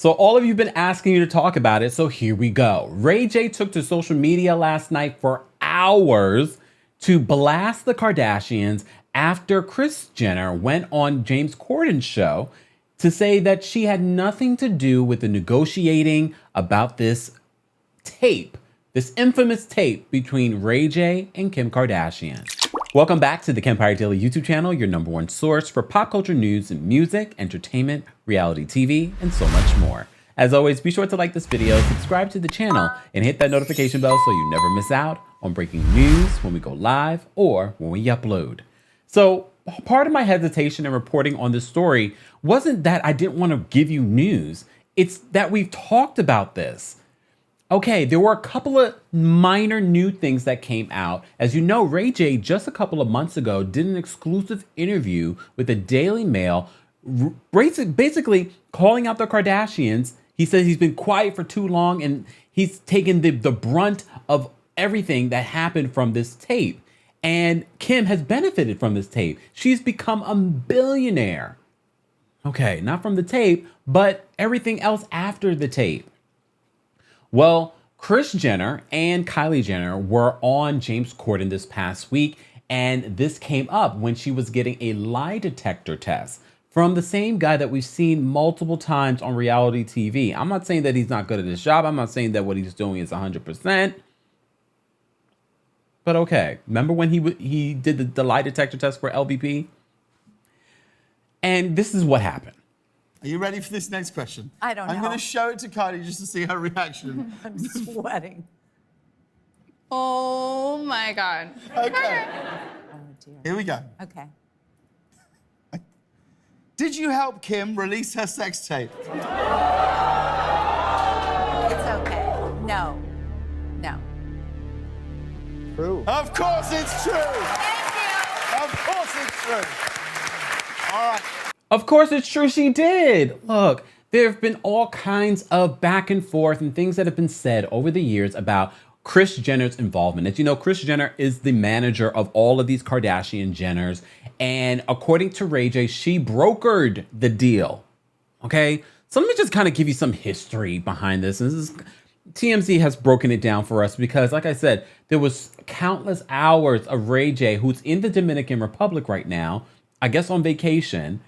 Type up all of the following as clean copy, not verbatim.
So all of you have been asking you to talk about it, so here we go. Ray J took to social media last night for hours to blast the Kardashians after Kris Jenner went on James Corden's show to say that she had nothing to do with the negotiating about this tape, this infamous tape between Ray J and Kim Kardashian. Welcome back to the Kempire Daily YouTube channel, your #1 source for pop culture news and music, entertainment, reality TV, and so much more. As always, be sure to like this video, subscribe to the channel, and hit that notification bell so you never miss out on breaking news when we go live or when we upload. So part of my hesitation in reporting on this story wasn't that I didn't want to give you news. It's that we've talked about this. Okay, there were a couple of minor new things that came out. As you know, Ray J just a couple of months ago did an exclusive interview with the Daily Mail, basically calling out the Kardashians. He says he's been quiet for too long and he's taken the brunt of everything that happened from this tape. And Kim has benefited from this tape. She's become a billionaire. Okay, not from the tape, but everything else after the tape. Well, Kris Jenner and Kylie Jenner were on James Corden this past week, and this came up when she was getting a lie detector test from the same guy that we've seen multiple times on reality TV. I'm not saying that he's not good at his job. I'm not saying that what he's doing is 100%. But okay, remember when he did the lie detector test for LVP? And this is what happened. Are you ready for this next question? I don't know. I'm going to show it to Kylie just to see her reaction. I'm sweating. Oh my God. Okay, Oh dear. here we go. Okay. Did you help Kim release her sex tape? It's okay. No. No. True. Of course it's true. Thank you. Of course it's true. All right. Of course it's true, she did. Look, there have been all kinds of back and forth and things that have been said over the years about Kris Jenner's involvement. As you know, Kris Jenner is the manager of all of these Kardashian Jenners. And according to Ray J, she brokered the deal. Okay? So let me just kind of give you some history behind this. And this is, TMZ has broken it down for us because, like I said, there was countless hours of Ray J, who's in the Dominican Republic right now, I guess on vacation.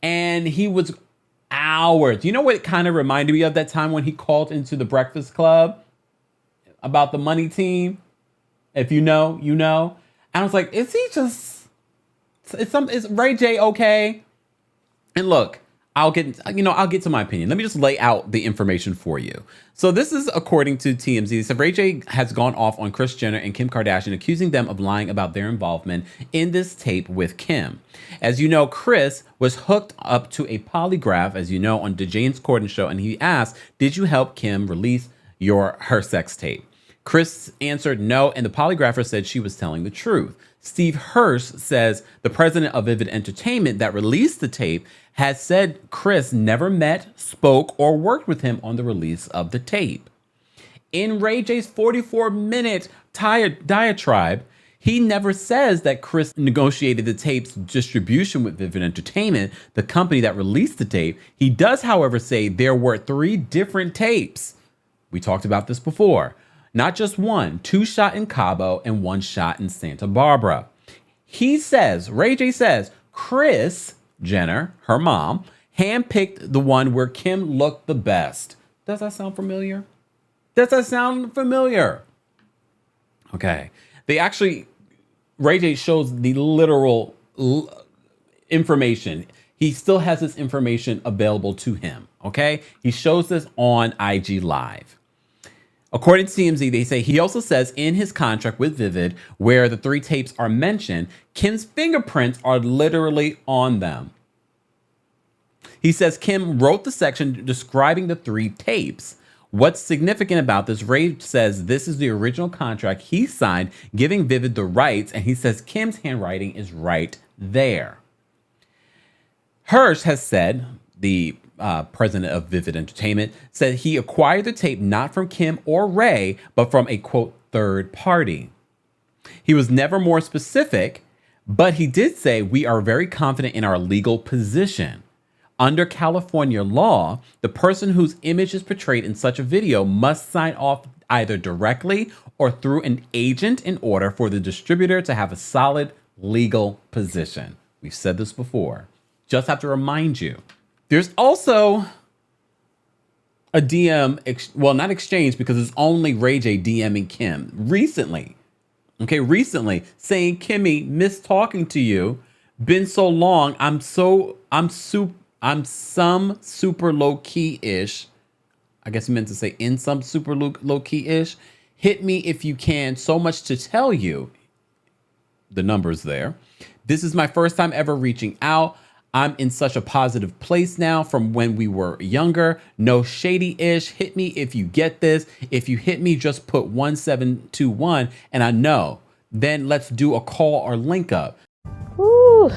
And he was hours. You know what it kind of reminded me of that time when he called into the Breakfast Club about the money team? If you know, you know. And I was like, is he just, is Ray J okay? And look, I'll get to my opinion. Let me just lay out the information for you. So this is according to TMZ. So Ray J has gone off on Kris Jenner and Kim Kardashian, accusing them of lying about their involvement in this tape with Kim. As you know, Kris was hooked up to a polygraph, as you know, on the James Corden show, and he asked, did you help Kim release her sex tape? Kris answered no, and the polygrapher said she was telling the truth. Steve Hirsch says the president of Vivid Entertainment that released the tape has said Kris never met, spoke, or worked with him on the release of the tape. In Ray J's 44-minute diatribe, he never says that Kris negotiated the tape's distribution with Vivid Entertainment, the company that released the tape. He does, however, say there were 3 different tapes. We talked about this before. Not just one, 2 shot in Cabo and 1 shot in Santa Barbara. He says, Ray J says, Kris Jenner, her mom, handpicked the one where Kim looked the best. Does that sound familiar? Does that sound familiar? Okay. Ray J shows the literal information. He still has this information available to him. Okay. He shows this on IG Live. According to TMZ, they say he also says in his contract with Vivid, where the 3 tapes are mentioned, Kim's fingerprints are literally on them. He says Kim wrote the section describing the 3 tapes. What's significant about this, Ray says this is the original contract he signed, giving Vivid the rights, and he says Kim's handwriting is right there. Hirsch has said, the president of Vivid Entertainment, said he acquired the tape not from Kim or Ray, but from a, quote, third party. He was never more specific, but he did say, we are very confident in our legal position. Under California law, the person whose image is portrayed in such a video must sign off either directly or through an agent in order for the distributor to have a solid legal position. We've said this before. Just have to remind you. There's also a DM, well, not exchange because it's only Ray J DMing Kim recently. Okay, recently saying, Kimmy, miss talking to you. Been so long. I'm some super low key-ish. I guess he meant to say in some super low key-ish. Hit me if you can. So much to tell you. The number's there. This is my first time ever reaching out. I'm in such a positive place now from when we were younger. No shady-ish. Hit me if you get this. If you hit me, just put 1721 and I know. Then let's do a call or link up. Woo,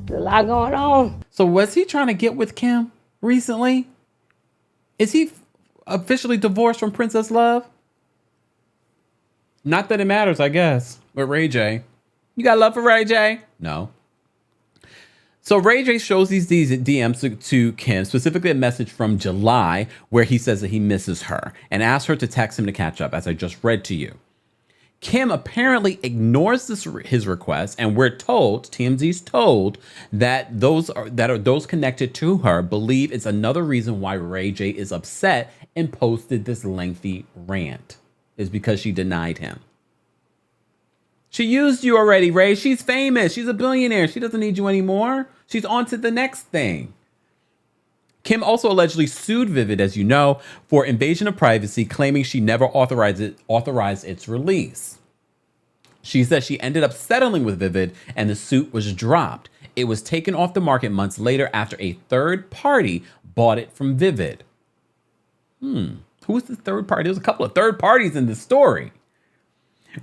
there's a lot going on. So was he trying to get with Kim recently? Is he officially divorced from Princess Love? Not that it matters, I guess. But Ray J. You got love for Ray J? No. So Ray J shows these DMs to Kim, specifically a message from July where he says that he misses her and asks her to text him to catch up, as I just read to you. Kim apparently ignores his request, and we're told, TMZ's told, that those connected to her believe it's another reason why Ray J is upset and posted this lengthy rant, is because she denied him. She used you already, Ray. She's famous. She's a billionaire. She doesn't need you anymore. She's on to the next thing. Kim also allegedly sued Vivid, as you know, for invasion of privacy, claiming she never authorized its release. She says she ended up settling with Vivid and the suit was dropped. It was taken off the market months later after a third party bought it from Vivid. Who was the third party? There's a couple of third parties in this story.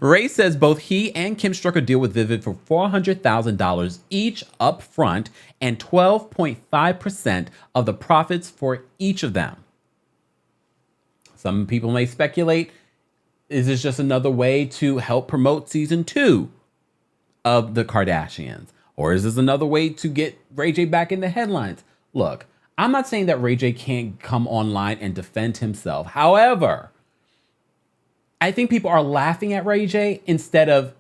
Ray says both he and Kim struck a deal with Vivid for $400,000 each up front and 12.5% of the profits for each of them. Some people may speculate, is this just another way to help promote season 2 of The Kardashians? Or is this another way to get Ray J back in the headlines? Look, I'm not saying that Ray J can't come online and defend himself. However, I think people are laughing at Ray J instead of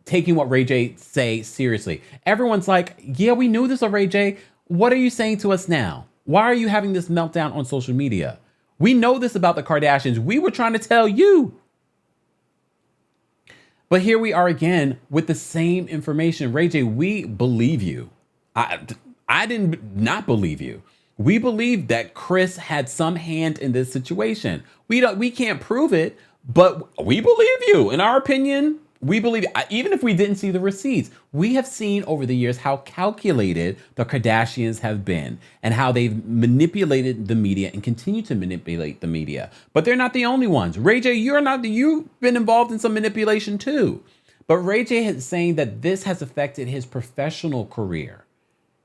taking what Ray J say seriously. Everyone's like, yeah, we knew this of Ray J. What are you saying to us now? Why are you having this meltdown on social media? We know this about the Kardashians. We were trying to tell you. But here we are again with the same information. Ray J, we believe you. I did not believe you. We believe that Kris had some hand in this situation. We can't prove it, but we believe you. In our opinion, we believe, even if we didn't see the receipts, we have seen over the years how calculated the Kardashians have been and how they've manipulated the media and continue to manipulate the media. But they're not the only ones. Ray J, you've been involved in some manipulation too. But Ray J is saying that this has affected his professional career,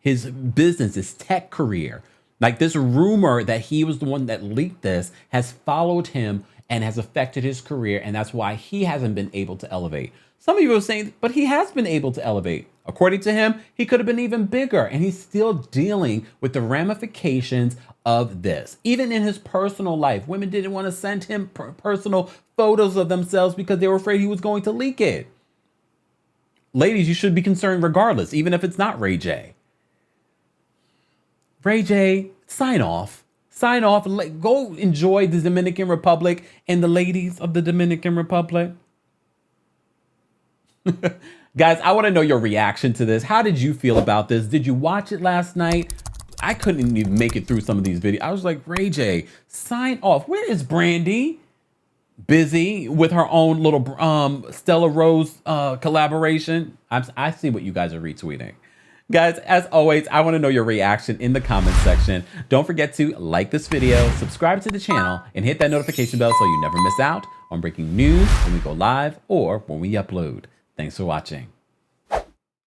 his business, his tech career. Like this rumor that he was the one that leaked this has followed him and has affected his career, and that's why he hasn't been able to elevate. Some of you are saying, but he has been able to elevate. According to him, he could have been even bigger, and he's still dealing with the ramifications of this. Even in his personal life, women didn't want to send him personal photos of themselves because they were afraid he was going to leak it. Ladies, you should be concerned regardless, even if it's not Ray J. Ray J, sign off. Sign off and go enjoy the Dominican Republic and the ladies of the Dominican Republic. Guys, I want to know your reaction to this. How did you feel about this? Did you watch it last night? I couldn't even make it through some of these videos. I was like, Ray J, sign off. Where is Brandy? Busy with her own little Stella Rose collaboration. I see what you guys are retweeting. Guys, as always, I want to know your reaction in the comments section. Don't forget to like this video, subscribe to the channel, and hit that notification bell so you never miss out on breaking news when we go live or when we upload. Thanks for watching.